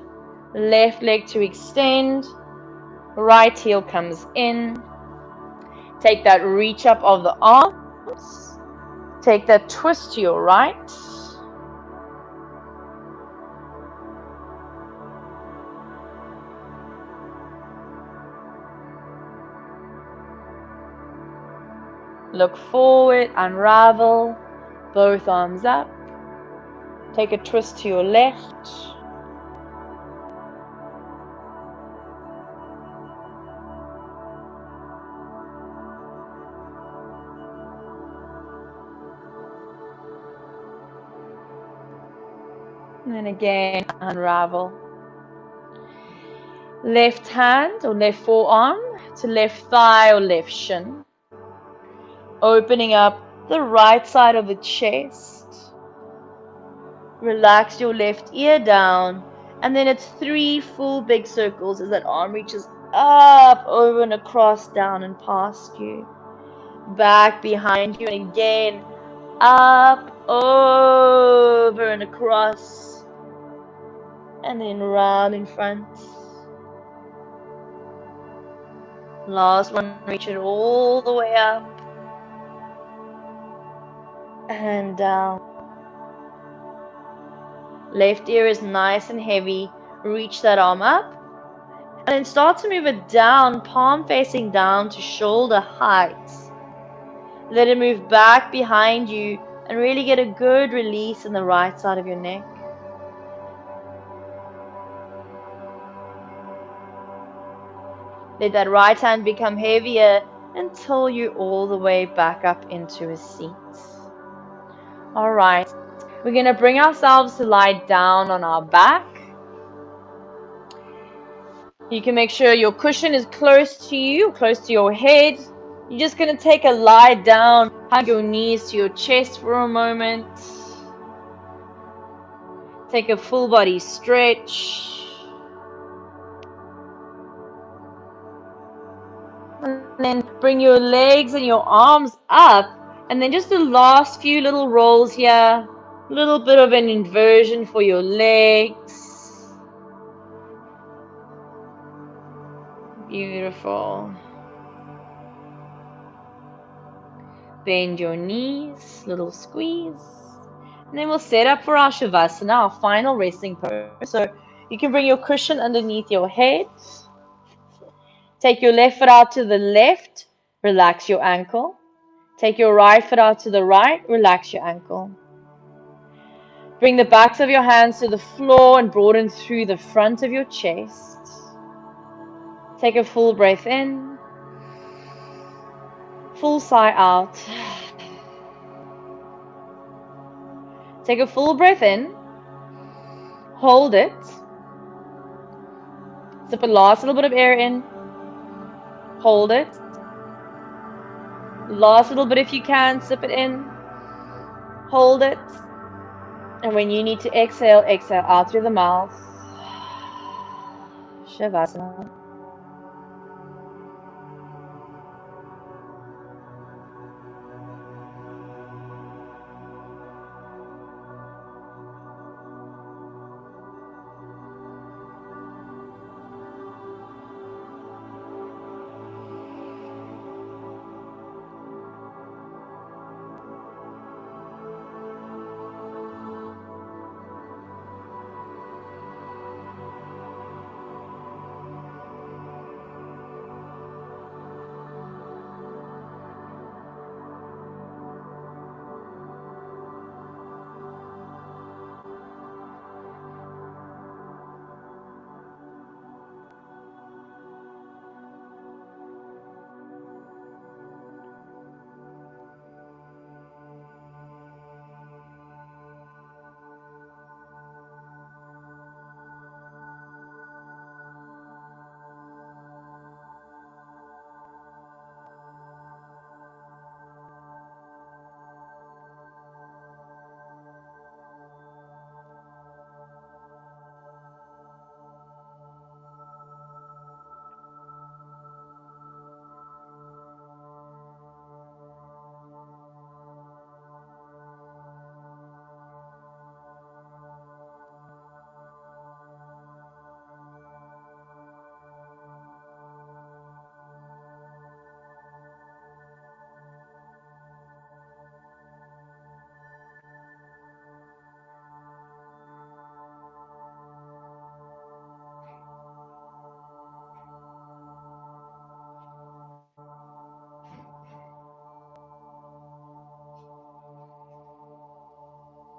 Left leg to extend. Right heel comes in. Take that reach up of the arms. Take that twist to your right. Look forward, unravel, both arms up. Take a twist to your left. And then again, unravel. Left hand or left forearm to left thigh or left shin. Opening up the right side of the chest. Relax your left ear down. And then it's 3 full big circles as that arm reaches up, over and across, down and past you. Back behind you, and again, up, over and across. And then round in front. Last one, reach it all the way up. And down. Left ear is nice and heavy. Reach that arm up. And then start to move it down, palm facing down to shoulder height. Let it move back behind you and really get a good release in the right side of your neck. Let that right hand become heavier until you're all the way back up into a seat. All right, we're going to bring ourselves to lie down on our back. You can make sure your cushion is close to you, close to your head. You're just going to take a lie down, hug your knees to your chest for a moment. Take a full body stretch. And then bring your legs and your arms up. And then just the last few little rolls here. A little bit of an inversion for your legs. Beautiful. Bend your knees, little squeeze. And then we'll set up for our Shavasana, our final resting pose. So you can bring your cushion underneath your head. Take your left foot out to the left, relax your ankle. Take your right foot out to the right, relax your ankle. Bring the backs of your hands to the floor and broaden through the front of your chest. Take a full breath in, full sigh out. Take a full breath in, hold it. Sip a last little bit of air in, hold it. Last little bit if you can, sip it in, hold it. And when you need to exhale, exhale out through the mouth. Shavasana.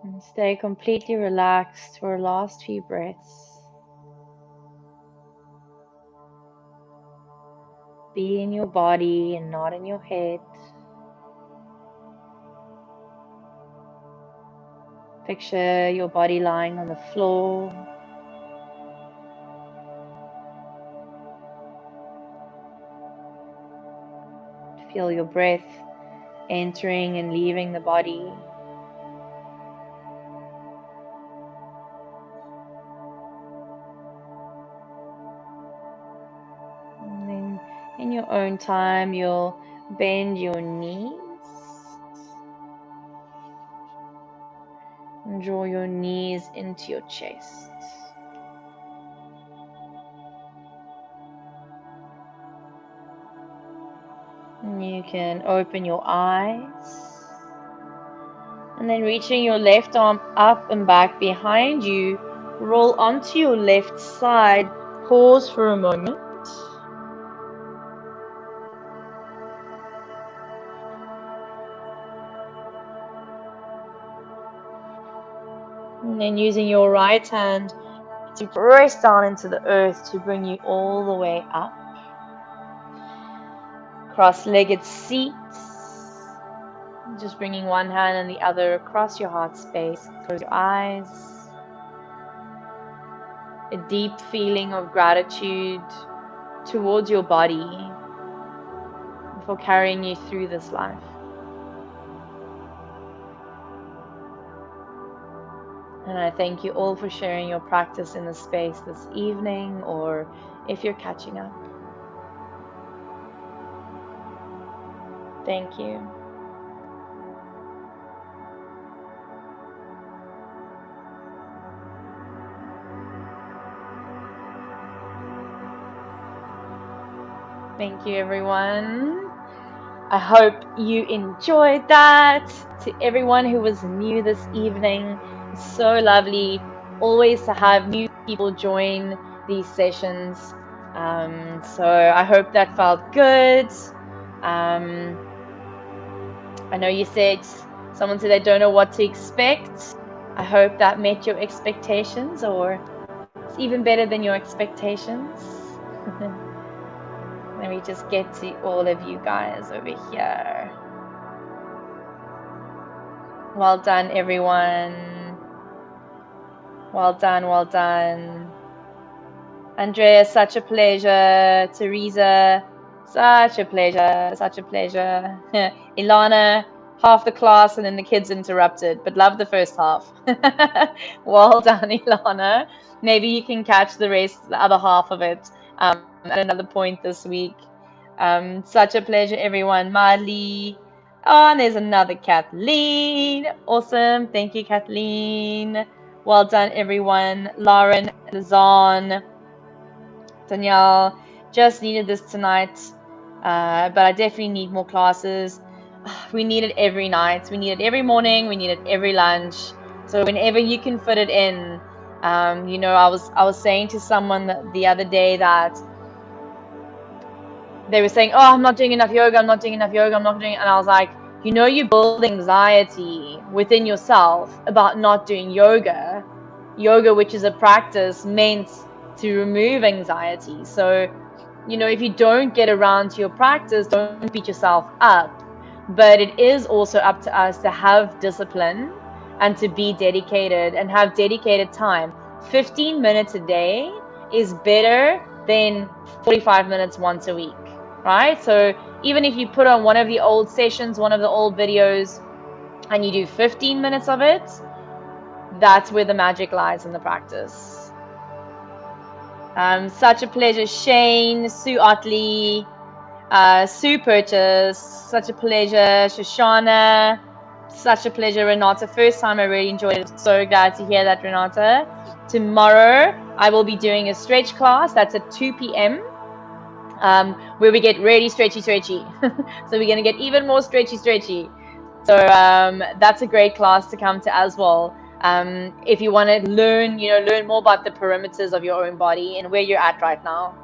And stay completely relaxed for last few breaths. Be in your body and not in your head. Picture your body lying on the floor. Feel your breath entering and leaving the body. And then in your own time, you'll bend your knees and draw your knees into your chest. And you can open your eyes. And then reaching your left arm up and back behind you, roll onto your left side. Pause for a moment. And then using your right hand to press down into the earth to bring you all the way up. Cross-legged seat. Just bringing one hand and the other across your heart space. Close your eyes. A deep feeling of gratitude towards your body for carrying you through this life. And I thank you all for sharing your practice in the space this evening, or if you're catching up. Thank you. Thank you, everyone. I hope you enjoyed that. To everyone who was new this evening, it's so lovely always to have new people join these sessions. So I hope that felt good. I know you said, someone said they don't know what to expect. I hope that met your expectations, or it's even better than your expectations. Let me just get to all of you guys over here. Well done, everyone. Well done, well done. Andrea, such a pleasure. Teresa, such a pleasure, such a pleasure. Ilana, half the class and then the kids interrupted, but love the first half. Well done, Ilana. Maybe you can catch the other half of it at another point this week. Such a pleasure, everyone. Marley. Oh, and there's another Kathleen. Awesome. Thank you, Kathleen. Well done, everyone. Lauren, Lazan, Danielle, just needed this tonight, but I definitely need more classes. We need it every night. We need it every morning. We need it every lunch. So whenever you can fit it in, I was saying to someone the other day that they were saying, "Oh, I'm not doing enough yoga. I'm not doing enough yoga. I'm not doing," and I was like, you build anxiety within yourself about not doing yoga, which is a practice meant to remove anxiety. So, if you don't get around to your practice, don't beat yourself up. But it is also up to us to have discipline and to be dedicated and have dedicated time. 15 minutes a day is better than 45 minutes once a week, right? So even if you put on one of the old sessions, one of the old videos, and you do 15 minutes of it, that's where the magic lies in the practice. Such a pleasure, Shane, Sue Otley, Sue Purchase, such a pleasure, Shoshana, such a pleasure, Renata. First time I really enjoyed it. So glad to hear that, Renata. Tomorrow I will be doing a stretch class. That's at 2 p.m. Where we get really stretchy. So we're going to get even more stretchy. So that's a great class to come to as well. If you want to learn more about the perimeters of your own body and where you're at right now.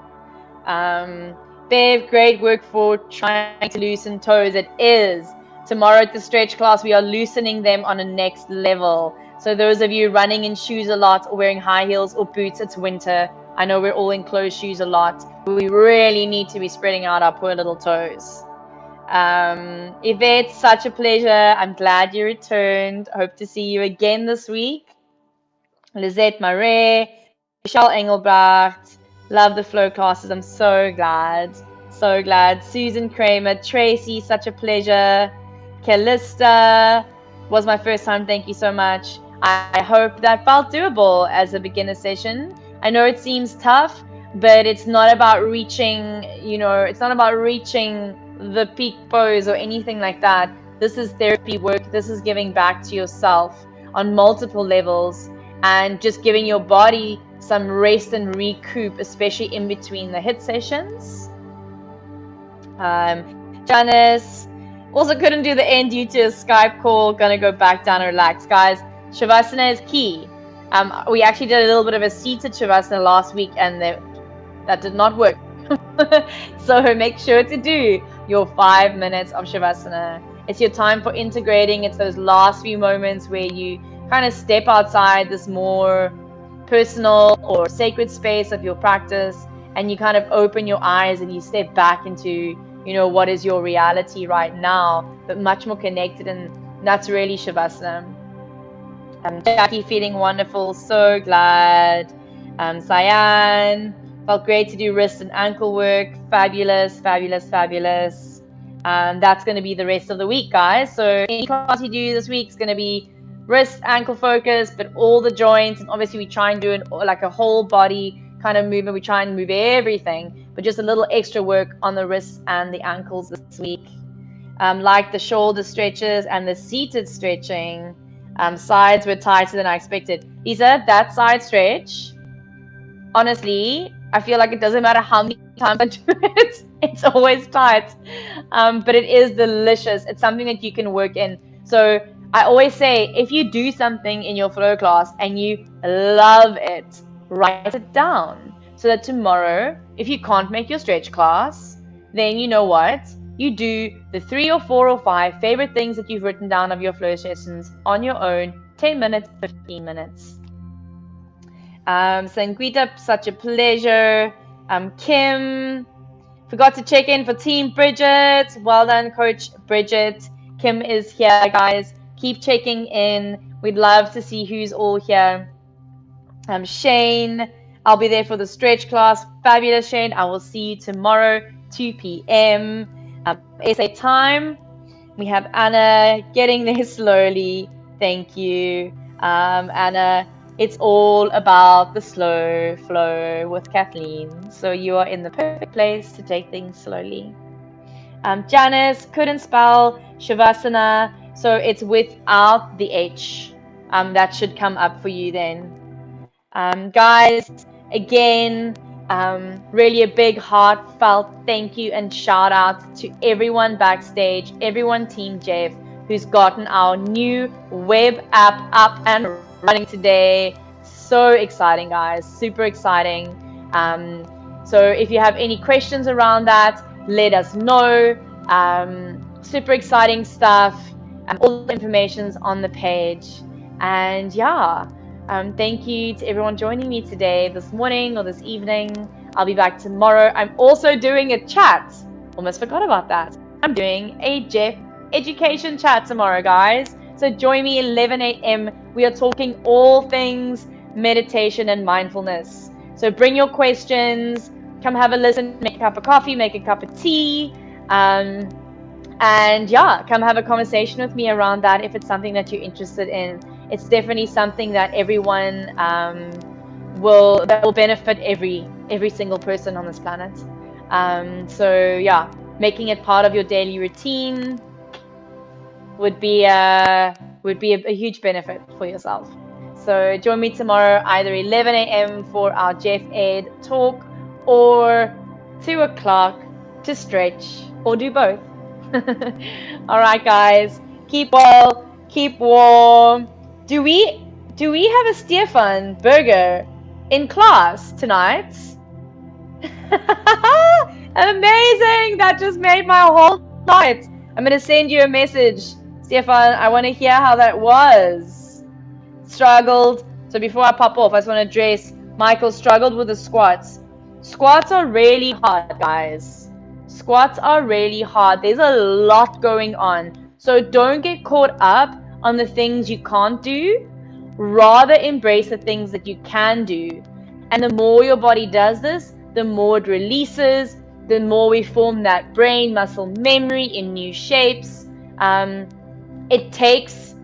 Bev, great work for trying to loosen toes. It is. Tomorrow at the stretch class, we are loosening them on a next level. So those of you running in shoes a lot or wearing high heels or boots, it's winter. I know we're all in closed shoes a lot, but we really need to be spreading out our poor little toes. Yvette, such a pleasure. I'm glad you returned. Hope to see you again this week. Lizette Marais, Michelle Engelbrecht, love the flow classes. I'm so glad. So glad. Susan Kramer, Tracy, such a pleasure. Callista was my first time. Thank you so much. I hope that felt doable as a beginner session. I know it seems tough, but it's not about reaching, it's not about reaching the peak pose or anything like that. This is therapy work. This is giving back to yourself on multiple levels and just giving your body some rest and recoup, especially in between the HIIT sessions. Janice also couldn't do the end due to a Skype call. Gonna go back down and relax. Guys, Shavasana is key. We actually did a little bit of a seated Shavasana last week and that did not work. So make sure to do your 5 minutes of Shavasana. It's your time for integrating. It's those last few moments where you kind of step outside this more personal or sacred space of your practice and you kind of open your eyes and you step back into, what is your reality right now, but much more connected, and that's really Shavasana. Jackie, feeling wonderful, so glad. Cyan, felt great to do wrist and ankle work. Fabulous. That's going to be the rest of the week, guys. So any class you do this week is going to be wrist, ankle focus, but all the joints. And obviously we try and do like a whole body kind of movement. We try and move everything, but just a little extra work on the wrists and the ankles this week. like the shoulder stretches and the seated stretching. Sides were tighter than I expected. Lisa, that side stretch, honestly, I feel like it doesn't matter how many times I do it, it's always tight. But it is delicious. It's something that you can work in. So I always say, if you do something in your flow class and you love it, write it down so that tomorrow, if you can't make your stretch class, then you know what? You do the 3 or 4 or 5 favorite things that you've written down of your flow sessions on your own, 10 minutes, 15 minutes. Sangeeta, such a pleasure. Kim, forgot to check in for Team Bridget. Well done, Coach Bridget. Kim is here, guys. Keep checking in. We'd love to see who's all here. Shane, I'll be there for the stretch class. Fabulous, Shane. I will see you tomorrow, 2 p.m. SA time. We have Anna getting there slowly. Thank you, Anna. It's all about the slow flow with Kathleen. So you are in the perfect place to take things slowly. Janice couldn't spell Shavasana, so it's without the H. That should come up for you then. Guys, again, really a big heartfelt thank you and shout out to everyone backstage, everyone Team Jeff, who's gotten our new web app up and running today. So exciting, guys, super exciting. So if you have any questions around that, let us know. Super exciting stuff. All the information's on the page. And yeah, thank you to everyone joining me today, this morning or this evening. I'll be back tomorrow. I'm also doing a chat. Almost forgot about that. I'm doing a Jeff education chat tomorrow, guys. So join me 11 a.m. We are talking all things meditation and mindfulness. So bring your questions, come have a listen, make a cup of coffee, make a cup of tea, and yeah, come have a conversation with me around that if it's something that you're interested in. It's definitely something that everyone will benefit every single person on this planet. So yeah, making it part of your daily routine would be a huge benefit for yourself. So join me tomorrow, either 11 a.m. for our Jeff Ed talk, or 2 o'clock to stretch, or do both. All right, guys, keep well, keep warm. Do we have a Stefan burger in class tonight? Amazing! That just made my whole night. I'm gonna send you a message, Stefan. I want to hear how that was. Struggled. So before I pop off, I just want to address Michael struggled with the squats. Squats are really hard, guys. Squats are really hard. There's a lot going on. So don't get caught up on the things you can't do. Rather embrace the things that you can do. And the more your body does this, the more it releases, the more we form that brain muscle memory in new shapes. It takes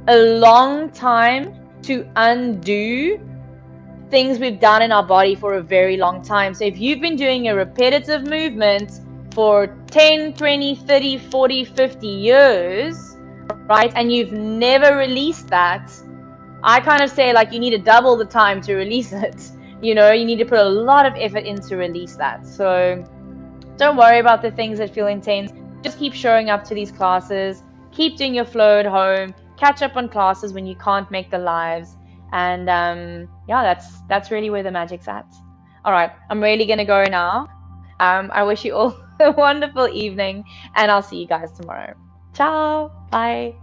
a long time to undo things we've done in our body for a very long time. So if you've been doing a repetitive movement for 10, 20, 30, 40, 50 years, right, and you've never released that, I kind of say like you need to double the time to release it. You know, you need to put a lot of effort in to release that. So don't worry about the things that feel intense. Just keep showing up to these classes. Keep doing your flow at home. Catch up on classes when you can't make the lives. And yeah, that's really where the magic's at. All right, I'm really gonna go now. I wish you all a wonderful evening, and I'll see you guys tomorrow. Ciao. Bye.